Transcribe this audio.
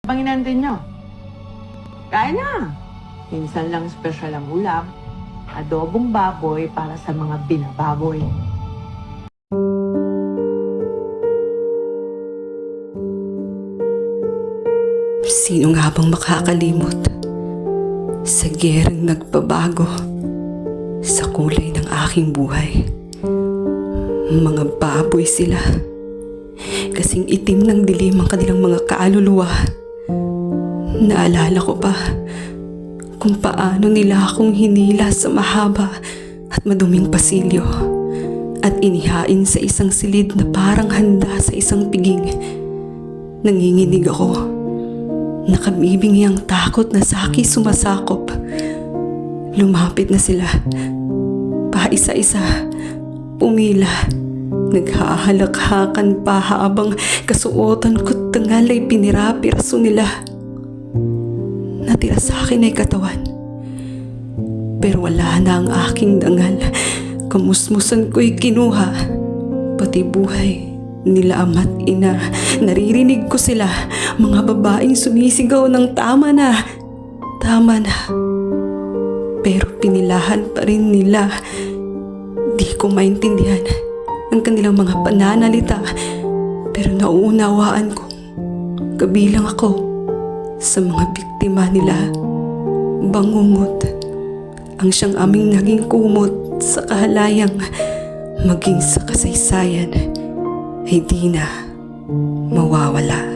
Panginan din nyo. Kain na. Minsan lang special ang ulam. Adobong baboy para sa mga binababoy. Sino nga bang makakalimot sa gerang nagbabago sa kulay ng aking buhay? Mga baboy sila. Kasing itim ng dilim ang kanilang mga kaluluwa. Naalala ko pa kung paano nila akong hinila sa mahaba at maduming pasilyo at inihain sa isang silid na parang handa sa isang piging. Nanginginig ako. Nakabibingi ang takot na sa akin sumasakop. Lumapit na sila. Paisa-isa, pumila. Naghahalakhakan pa habang kasuotan ko't tangal ay pinirapiraso nila. Natira sa akin ay katawan. Pero wala na ang aking dangal. Kamusmusan ko'y kinuha. Pati buhay nila ama't ina. Naririnig ko sila, mga babaeng sumisigaw ng tama na. Tama na. Pero pinilahan pa rin nila. Di ko maintindihan ang kanilang mga pananalita. Pero nauunawaan ko, kabilang ako sa mga biktima nila. Bangungot ang siyang aming naging kumot sa kahalayang, maging sa kasaysayan ay di na mawawala.